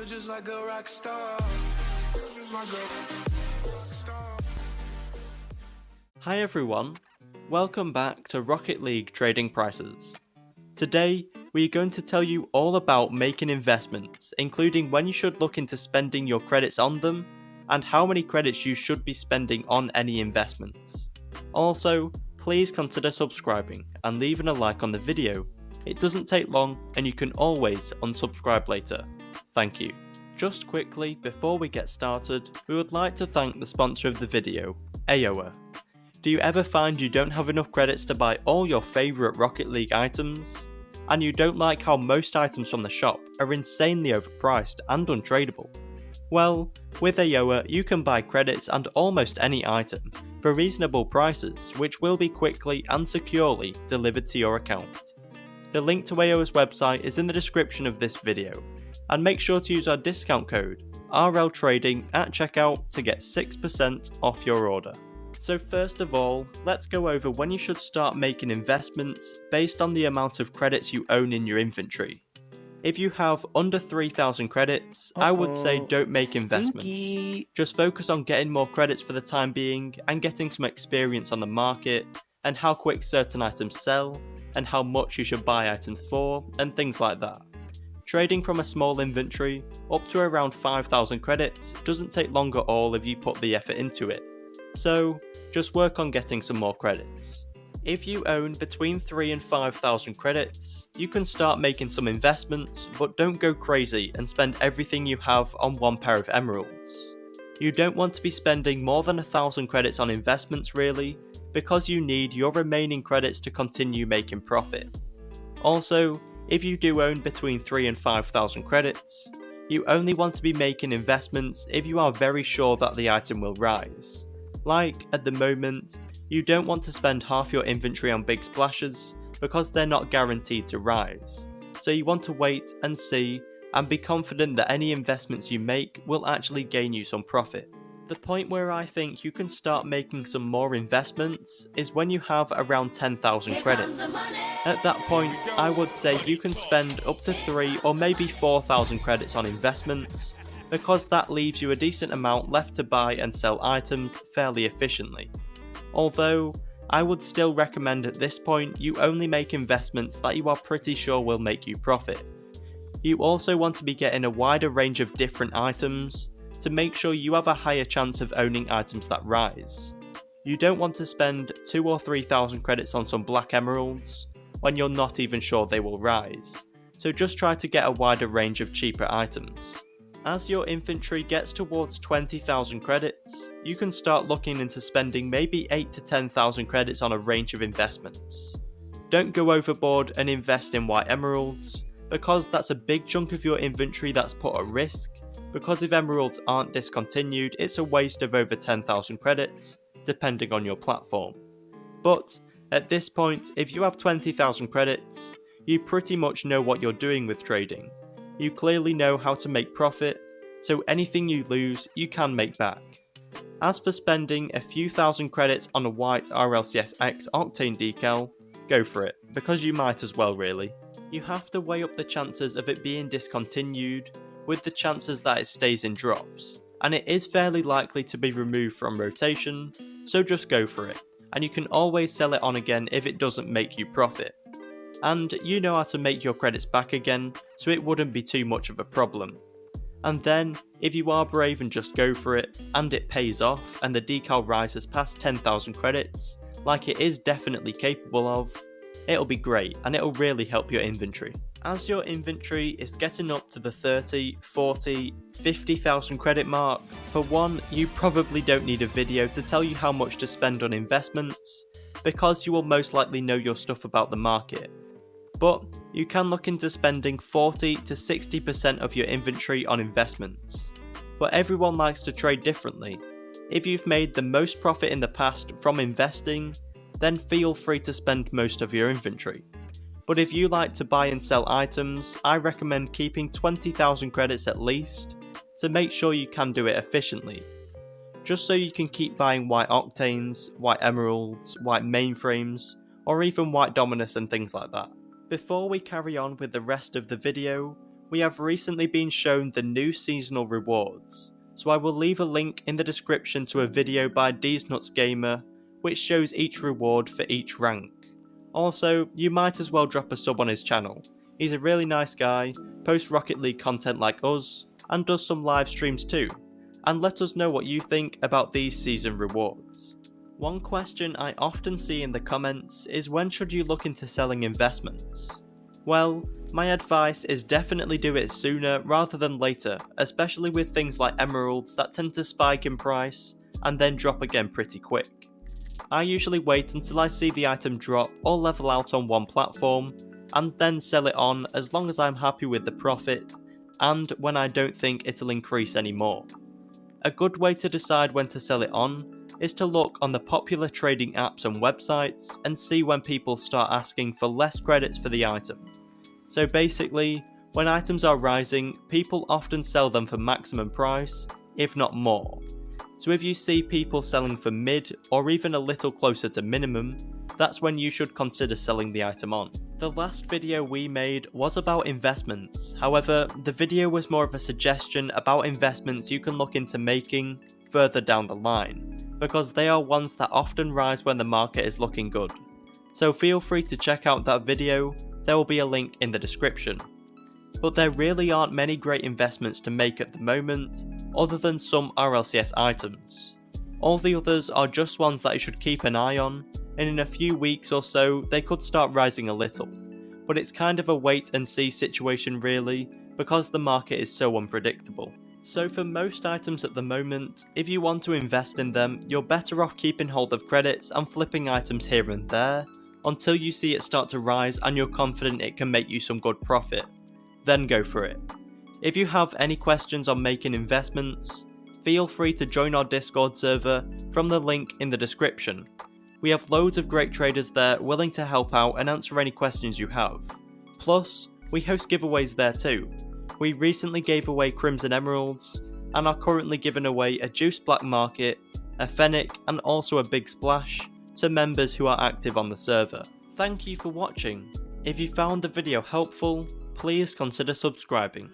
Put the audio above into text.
You're just like a rock star. My girl. Hi everyone, welcome back to Rocket League Trading Prices. Today, we are going to tell you all about making investments, including when you should look into spending your credits on them, and how many credits you should be spending on any investments. Also, please consider subscribing and leaving a like on the video. It doesn't take long and you can always unsubscribe later. Thank you. Just quickly, before we get started, we would like to thank the sponsor of the video, AOA. Do you ever find you don't have enough credits to buy all your favourite Rocket League items? And you don't like how most items from the shop are insanely overpriced and untradeable? Well, with AOA you can buy credits and almost any item for reasonable prices, which will be quickly and securely delivered to your account. The link to AOA's website is in the description of this video, and make sure to use our discount code RLTrading at checkout to get 6% off your order. So first of all, let's go over when you should start making investments based on the amount of credits you own in your inventory. If you have under 3,000 credits, I would say don't make investments. Just focus on getting more credits for the time being and getting some experience on the market and how quick certain items sell and how much you should buy items for and things like that. Trading from a small inventory up to around 5,000 credits doesn't take long at all if you put the effort into it. So, just work on getting some more credits. If you own between 3,000 and 5,000 credits, you can start making some investments, but don't go crazy and spend everything you have on one pair of emeralds. You don't want to be spending more than 1,000 credits on investments really, because you need your remaining credits to continue making profit. Also, if you do own between 3,000 and 5,000 credits, you only want to be making investments if you are very sure that the item will rise. Like, at the moment, you don't want to spend half your inventory on big splashes because they're not guaranteed to rise, so you want to wait and see and be confident that any investments you make will actually gain you some profit. The point where I think you can start making some more investments is when you have around 10,000 credits. At that point, I would say you can spend up to 3,000 or maybe 4,000 credits on investments, because that leaves you a decent amount left to buy and sell items fairly efficiently. Although, I would still recommend at this point you only make investments that you are pretty sure will make you profit. You also want to be getting a wider range of different items to make sure you have a higher chance of owning items that rise. You don't want to spend 2,000 or 3,000 credits on some black emeralds when you're not even sure they will rise, so just try to get a wider range of cheaper items. As your inventory gets towards 20,000 credits, you can start looking into spending maybe 8,000 to 10,000 credits on a range of investments. Don't go overboard and invest in white emeralds, because that's a big chunk of your inventory that's put at risk, because if emeralds aren't discontinued, it's a waste of over 10,000 credits, depending on your platform. But, at this point, if you have 20,000 credits, you pretty much know what you're doing with trading. You clearly know how to make profit, so anything you lose, you can make back. As for spending a few thousand credits on a white RLCS X Octane decal, go for it, because you might as well really. You have to weigh up the chances of it being discontinued with the chances that it stays in drops, and it is fairly likely to be removed from rotation, so just go for it, and you can always sell it on again if it doesn't make you profit. And you know how to make your credits back again, so it wouldn't be too much of a problem. And then, if you are brave and just go for it, and it pays off, and the decal rises past 10,000 credits, like it is definitely capable of, it'll be great, and it'll really help your inventory. As your inventory is getting up to the 30, 40, 50,000 credit mark, for one, you probably don't need a video to tell you how much to spend on investments, because you will most likely know your stuff about the market. But you can look into spending 40 to 60% of your inventory on investments. But everyone likes to trade differently. If you've made the most profit in the past from investing, then feel free to spend most of your inventory. But if you like to buy and sell items, I recommend keeping 20,000 credits at least to make sure you can do it efficiently. Just so you can keep buying white octanes, white emeralds, white mainframes, or even white dominus and things like that. Before we carry on with the rest of the video, we have recently been shown the new seasonal rewards, so I will leave a link in the description to a video by Deesnuts Gamer which shows each reward for each rank. Also, you might as well drop a sub on his channel. He's a really nice guy, posts Rocket League content like us, and does some live streams too. And let us know what you think about these season rewards. One question I often see in the comments is when should you look into selling investments? Well, my advice is definitely do it sooner rather than later, especially with things like emeralds that tend to spike in price and then drop again pretty quick. I usually wait until I see the item drop or level out on one platform, and then sell it on as long as I'm happy with the profit, and when I don't think it'll increase anymore. A good way to decide when to sell it on is to look on the popular trading apps and websites and see when people start asking for less credits for the item. So basically, when items are rising, people often sell them for maximum price, if not more. So if you see people selling for mid or even a little closer to minimum, that's when you should consider selling the item on. The last video we made was about investments, however the video was more of a suggestion about investments you can look into making further down the line, because they are ones that often rise when the market is looking good. So feel free to check out that video, there will be a link in the description. But there really aren't many great investments to make at the moment, other than some RLCS items. All the others are just ones that you should keep an eye on, and in a few weeks or so they could start rising a little. But it's kind of a wait and see situation really, because the market is so unpredictable. So for most items at the moment, if you want to invest in them, you're better off keeping hold of credits and flipping items here and there, until you see it start to rise and you're confident it can make you some good profit. Then go for it. If you have any questions on making investments, feel free to join our Discord server from the link in the description. We have loads of great traders there willing to help out and answer any questions you have. Plus, we host giveaways there too. We recently gave away Crimson Emeralds, and are currently giving away a Juiced Black Market, a Fennec and also a Big Splash to members who are active on the server. Thank you for watching. If you found the video helpful, please consider subscribing.